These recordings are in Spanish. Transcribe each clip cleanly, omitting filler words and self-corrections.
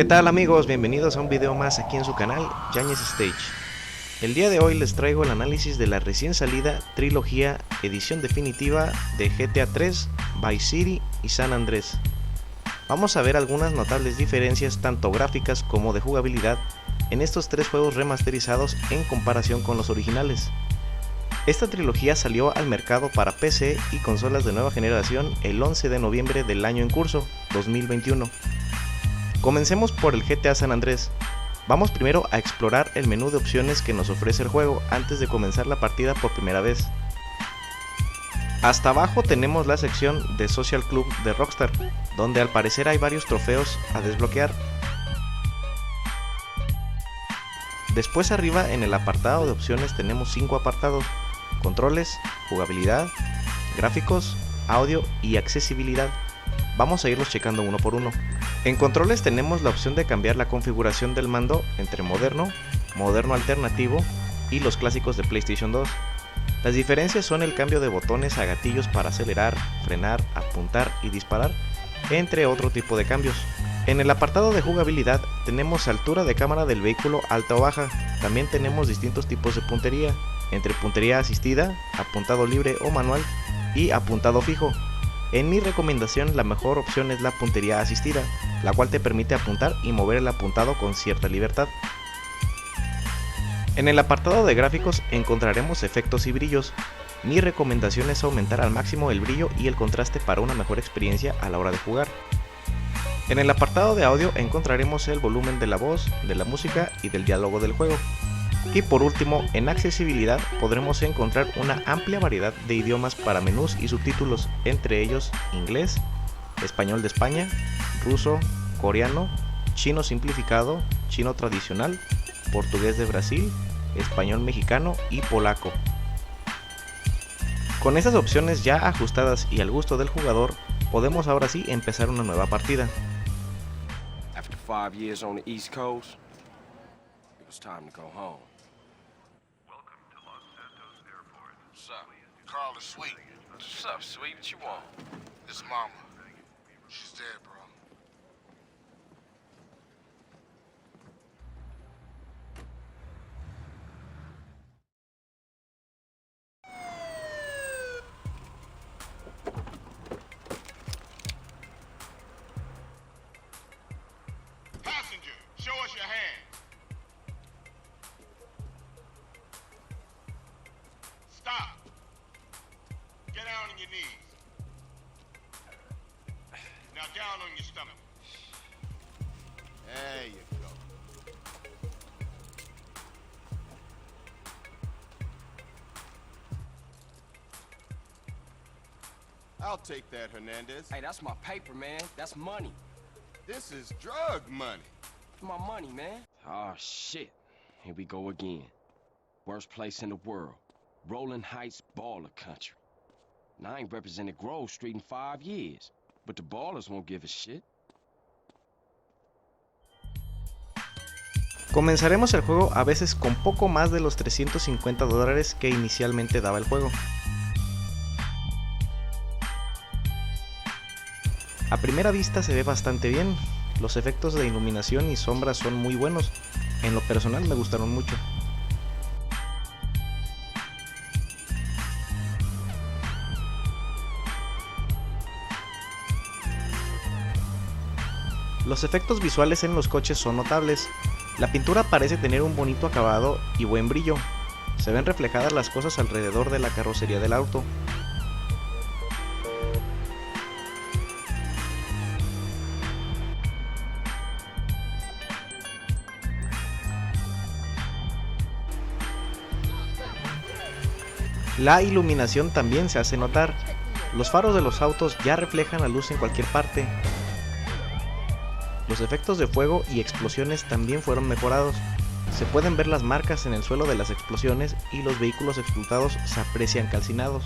¿Qué tal amigos? Bienvenidos a un video más aquí en su canal, Yañez Stage. El día de hoy les traigo el análisis de la recién salida trilogía edición definitiva de GTA 3, Vice City y San Andrés. Vamos a ver algunas notables diferencias tanto gráficas como de jugabilidad en estos tres juegos remasterizados en comparación con los originales. Esta trilogía salió al mercado para PC y consolas de nueva generación el 11 de noviembre del año en curso, 2021. Comencemos por el GTA San Andrés. Vamos primero a explorar el menú de opciones que nos ofrece el juego antes de comenzar la partida por primera vez. Hasta abajo tenemos la sección de Social Club de Rockstar, donde al parecer hay varios trofeos a desbloquear. Después arriba en el apartado de opciones tenemos 5 apartados: controles, jugabilidad, gráficos, audio y accesibilidad. Vamos a irlos checando uno por uno. En controles tenemos la opción de cambiar la configuración del mando entre moderno, moderno alternativo y los clásicos de PlayStation 2. Las diferencias son el cambio de botones a gatillos para acelerar, frenar, apuntar y disparar, entre otro tipo de cambios. En el apartado de jugabilidad tenemos altura de cámara del vehículo alta o baja. También tenemos distintos tipos de puntería, entre puntería asistida, apuntado libre o manual y apuntado fijo. En mi recomendación la mejor opción es la puntería asistida, la cual te permite apuntar y mover el apuntado con cierta libertad. En el apartado de gráficos encontraremos efectos y brillos. Mi recomendación es aumentar al máximo el brillo y el contraste para una mejor experiencia a la hora de jugar. En el apartado de audio encontraremos el volumen de la voz, de la música y del diálogo del juego. Y por último, en accesibilidad podremos encontrar una amplia variedad de idiomas para menús y subtítulos, entre ellos inglés, español de España, ruso, coreano, chino simplificado, chino tradicional, portugués de Brasil, español mexicano y polaco. Con estas opciones ya ajustadas y al gusto del jugador, podemos ahora sí empezar una nueva partida. After 5 years on the East Coast, it was time to go home. Welcome to Los Santos Airport. What's up? Carl is sweet. What's up, sweet? What you want? This mama. She's dead, bro. Passenger, show us your hand. Stop. Get down on your knees. Now down on your stomach. There you go. I'll take that, Hernandez. Hey, that's my paper, man. That's money. This is drug money. My money, man. Oh, shit. Here we go again. Worst place in the world. Rolling Heights baller country. Now, I ain't represented Grove Street in 5 years, but the ballers won't give a shit. Comenzaremos el juego a veces con poco más de los $350 que inicialmente daba el juego. A primera vista se ve bastante bien, los efectos de iluminación y sombras son muy buenos, en lo personal me gustaron mucho. Los efectos visuales en los coches son notables, la pintura parece tener un bonito acabado y buen brillo, se ven reflejadas las cosas alrededor de la carrocería del auto. La iluminación también se hace notar, los faros de los autos ya reflejan la luz en cualquier parte. Los efectos de fuego y explosiones también fueron mejorados, se pueden ver las marcas en el suelo de las explosiones y los vehículos explotados se aprecian calcinados.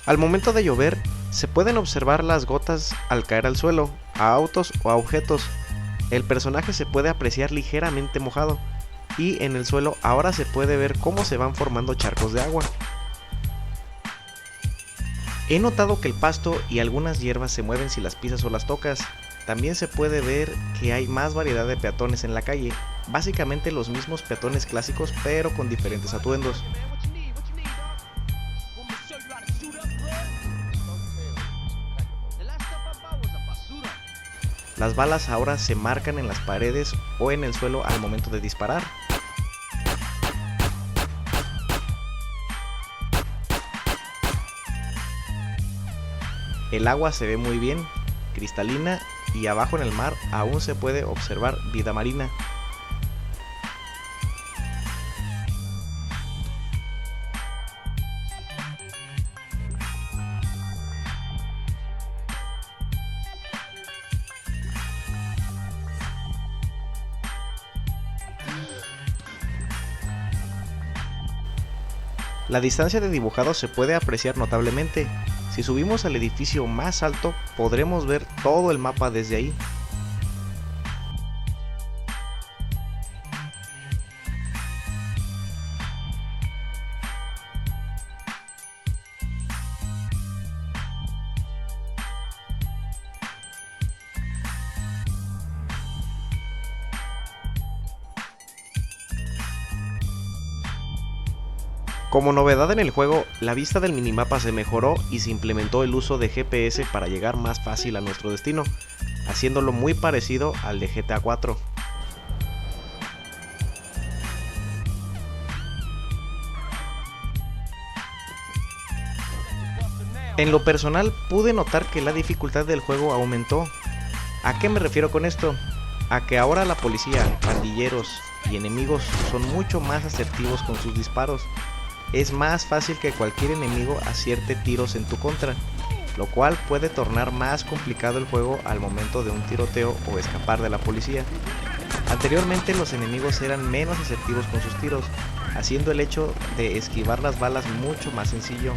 Al momento de llover, se pueden observar las gotas al caer al suelo, a autos o a objetos. El personaje se puede apreciar ligeramente mojado, y en el suelo ahora se puede ver cómo se van formando charcos de agua. He notado que el pasto y algunas hierbas se mueven si las pisas o las tocas. También se puede ver que hay más variedad de peatones en la calle, básicamente los mismos peatones clásicos pero con diferentes atuendos. Las balas ahora se marcan en las paredes o en el suelo al momento de disparar. El agua se ve muy bien, cristalina, y abajo en el mar aún se puede observar vida marina. La distancia de dibujado se puede apreciar notablemente. Si subimos al edificio más alto, podremos ver todo el mapa desde ahí. Como novedad en el juego, la vista del minimapa se mejoró y se implementó el uso de GPS para llegar más fácil a nuestro destino, haciéndolo muy parecido al de GTA 4. En lo personal, pude notar que la dificultad del juego aumentó. ¿A qué me refiero con esto? A que ahora la policía, pandilleros y enemigos son mucho más asertivos con sus disparos. Es más fácil que cualquier enemigo acierte tiros en tu contra, lo cual puede tornar más complicado el juego al momento de un tiroteo o escapar de la policía. Anteriormente los enemigos eran menos asertivos con sus tiros, haciendo el hecho de esquivar las balas mucho más sencillo.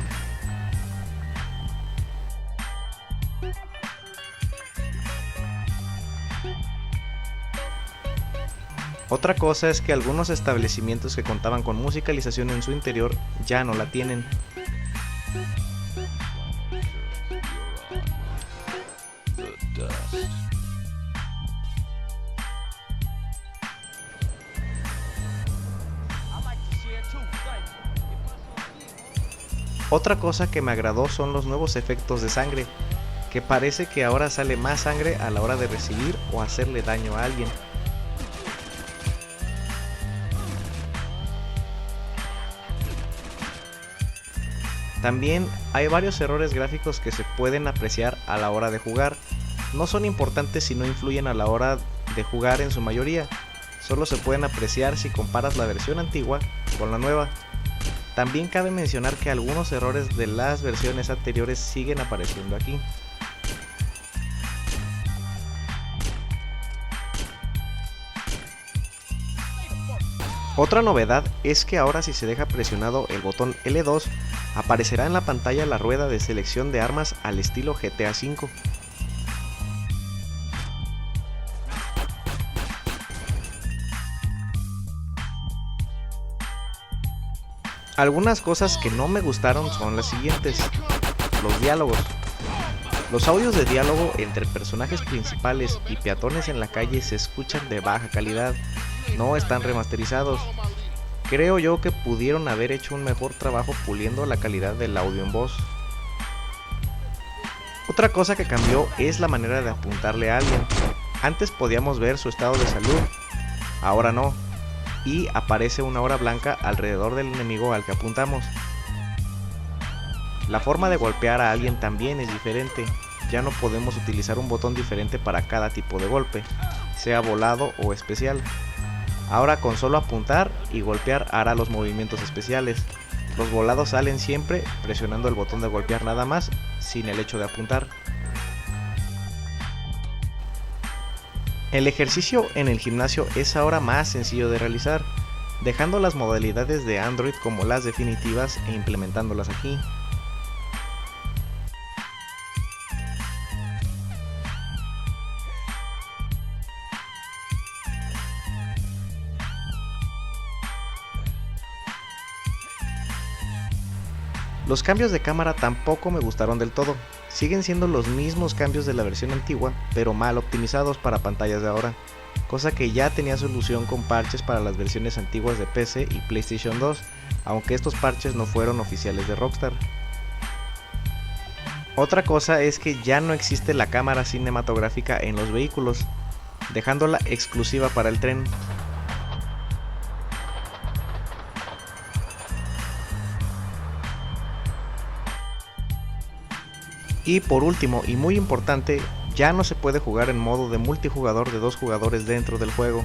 Otra cosa es que algunos establecimientos que contaban con musicalización en su interior ya no la tienen. Otra cosa que me agradó son los nuevos efectos de sangre, que parece que ahora sale más sangre a la hora de recibir o hacerle daño a alguien. También hay varios errores gráficos que se pueden apreciar a la hora de jugar. No son importantes si no influyen a la hora de jugar en su mayoría. Solo se pueden apreciar si comparas la versión antigua con la nueva. También cabe mencionar que algunos errores de las versiones anteriores siguen apareciendo aquí. Otra novedad es que ahora si se deja presionado el botón L2, aparecerá en la pantalla la rueda de selección de armas al estilo GTA V. Algunas cosas que no me gustaron son las siguientes: los diálogos. Los audios de diálogo entre personajes principales y peatones en la calle se escuchan de baja calidad, no están remasterizados. Creo yo que pudieron haber hecho un mejor trabajo puliendo la calidad del audio en voz. Otra cosa que cambió es la manera de apuntarle a alguien. Antes podíamos ver su estado de salud, ahora no, y aparece una hora blanca alrededor del enemigo al que apuntamos. La forma de golpear a alguien también es diferente. Ya no podemos utilizar un botón diferente para cada tipo de golpe, sea volado o especial. Ahora con solo apuntar y golpear hará los movimientos especiales. Los volados salen siempre presionando el botón de golpear nada más, sin el hecho de apuntar. El ejercicio en el gimnasio es ahora más sencillo de realizar, dejando las modalidades de Android como las definitivas e implementándolas aquí. Los cambios de cámara tampoco me gustaron del todo, siguen siendo los mismos cambios de la versión antigua, pero mal optimizados para pantallas de ahora, cosa que ya tenía solución con parches para las versiones antiguas de PC y PlayStation 2, aunque estos parches no fueron oficiales de Rockstar. Otra cosa es que ya no existe la cámara cinematográfica en los vehículos, dejándola exclusiva para el tren. Y por último, y muy importante, ya no se puede jugar en modo de multijugador de 2 jugadores dentro del juego.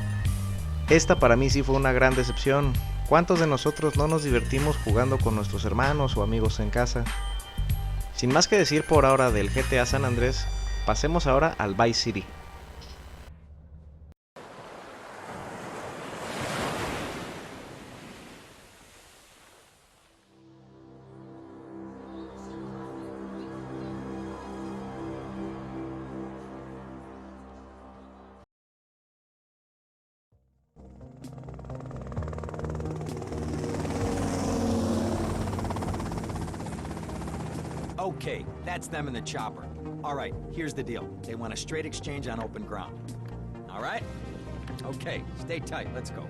Esta para mí sí fue una gran decepción. ¿Cuántos de nosotros no nos divertimos jugando con nuestros hermanos o amigos en casa? Sin más que decir por ahora del GTA San Andrés, pasemos ahora al Vice City. Okay, that's them in the chopper. All right, here's the deal. They want a straight exchange on open ground. All right? Okay, stay tight. Let's go.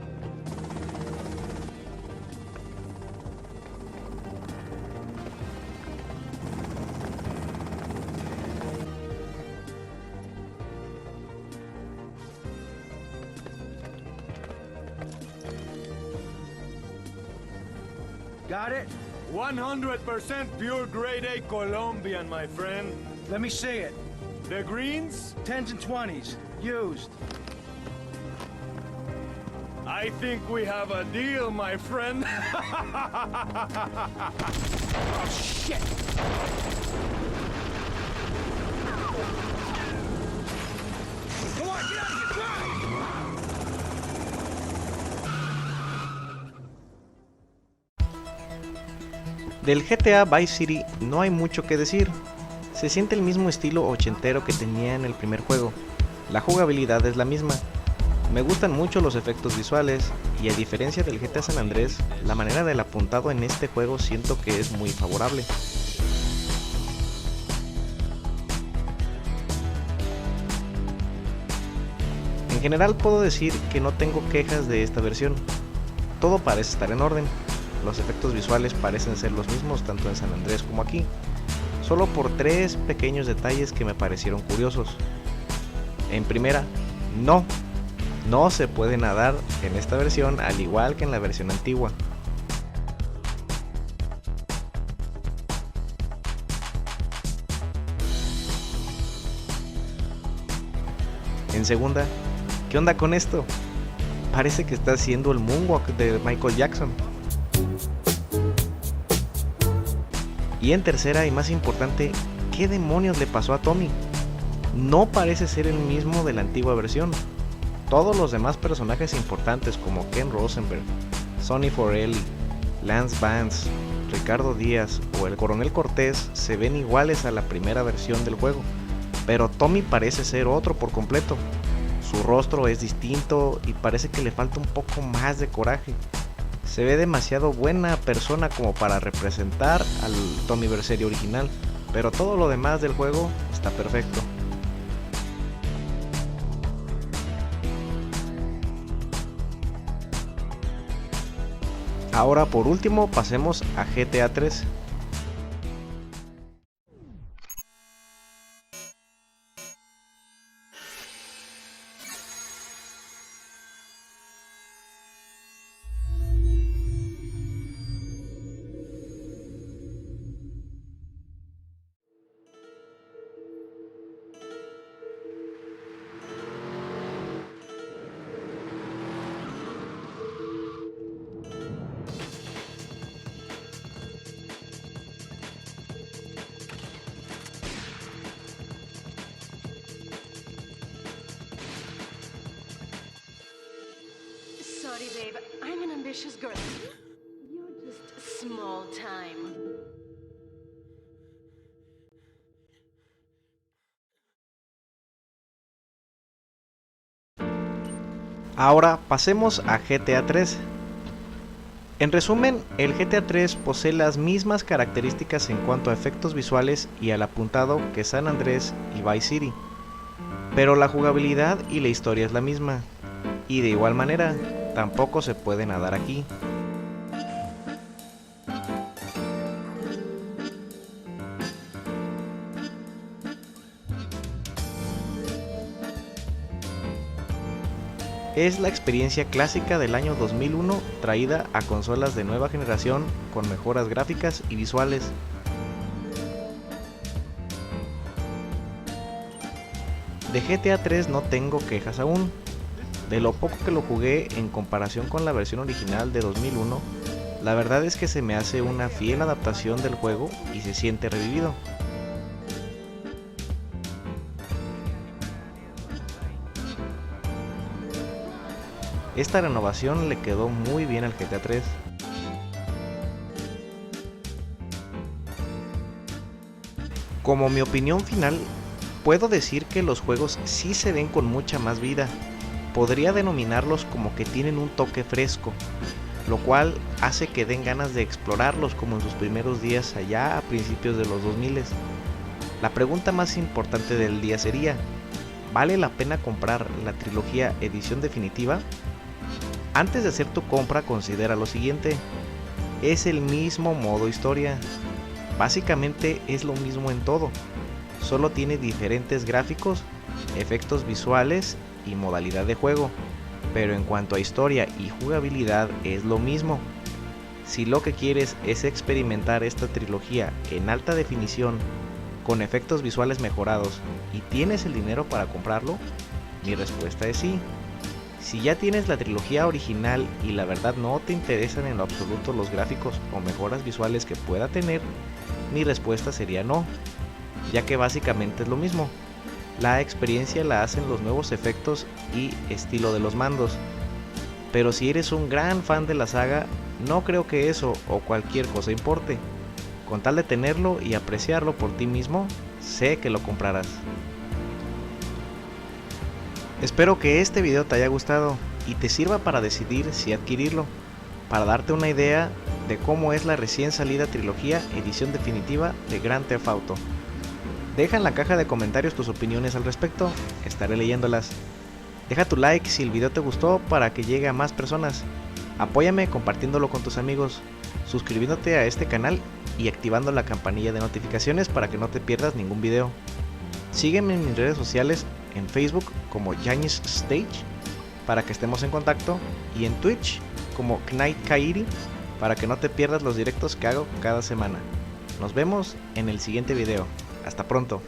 Got it? 100% pure grade A Colombian, my friend. Let me see it. The greens? 10s and 20s. Used. I think we have a deal, my friend. Oh, shit! Come on, get out of here! Drive! Del GTA Vice City no hay mucho que decir, se siente el mismo estilo ochentero que tenía en el primer juego, la jugabilidad es la misma, me gustan mucho los efectos visuales y a diferencia del GTA San Andrés, la manera del apuntado en este juego siento que es muy favorable. En general puedo decir que no tengo quejas de esta versión, todo parece estar en orden. Los efectos visuales parecen ser los mismos tanto en San Andrés como aquí, solo por 3 pequeños detalles que me parecieron curiosos. En primera, no se puede nadar en esta versión al igual que en la versión antigua. En segunda, ¿qué onda con esto? Parece que está haciendo el moonwalk de Michael Jackson. Y en tercera y más importante, ¿qué demonios le pasó a Tommy? No parece ser el mismo de la antigua versión. Todos los demás personajes importantes como Ken Rosenberg, Sonny Forelli, Lance Vance, Ricardo Díaz o el Coronel Cortés se ven iguales a la primera versión del juego, pero Tommy parece ser otro por completo. Su rostro es distinto y parece que le falta un poco más de coraje. Se ve demasiado buena persona como para representar al Tommy Vercetti original, pero todo lo demás del juego está perfecto. Ahora por último pasemos a GTA 3. Sorry, babe. I'm an ambitious girl. You're just small time. Ahora pasemos a GTA 3. En resumen, el GTA 3 posee las mismas características en cuanto a efectos visuales y al apuntado que San Andrés y Vice City, pero la jugabilidad y la historia es la misma, y de igual manera, tampoco se puede nadar aquí. Es la experiencia clásica del año 2001 traída a consolas de nueva generación con mejoras gráficas y visuales. De GTA 3 no tengo quejas aún. De lo poco que lo jugué en comparación con la versión original de 2001, la verdad es que se me hace una fiel adaptación del juego y se siente revivido. Esta renovación le quedó muy bien al GTA 3. Como mi opinión final, puedo decir que los juegos sí se ven con mucha más vida. Podría denominarlos como que tienen un toque fresco, lo cual hace que den ganas de explorarlos como en sus primeros días allá a principios de los 2000. La pregunta más importante del día sería, ¿vale la pena comprar la trilogía edición definitiva? Antes de hacer tu compra considera lo siguiente, es el mismo modo historia, básicamente es lo mismo en todo, solo tiene diferentes gráficos, efectos visuales y modalidad de juego, pero en cuanto a historia y jugabilidad es lo mismo. Si lo que quieres es experimentar esta trilogía en alta definición, con efectos visuales mejorados y tienes el dinero para comprarlo, mi respuesta es sí. Si ya tienes la trilogía original y la verdad no te interesan en lo absoluto los gráficos o mejoras visuales que pueda tener, mi respuesta sería no, ya que básicamente es lo mismo. La experiencia la hacen los nuevos efectos y estilo de los mandos. Pero si eres un gran fan de la saga, no creo que eso o cualquier cosa importe. Con tal de tenerlo y apreciarlo por ti mismo, sé que lo comprarás. Espero que este video te haya gustado y te sirva para decidir si adquirirlo, para darte una idea de cómo es la recién salida trilogía edición definitiva de Grand Theft Auto. Deja en la caja de comentarios tus opiniones al respecto, estaré leyéndolas. Deja tu like si el video te gustó para que llegue a más personas. Apóyame compartiéndolo con tus amigos, suscribiéndote a este canal y activando la campanilla de notificaciones para que no te pierdas ningún video. Sígueme en mis redes sociales en Facebook como Yanis Stage para que estemos en contacto y en Twitch como Knight Kairi para que no te pierdas los directos que hago cada semana. Nos vemos en el siguiente video. Hasta pronto.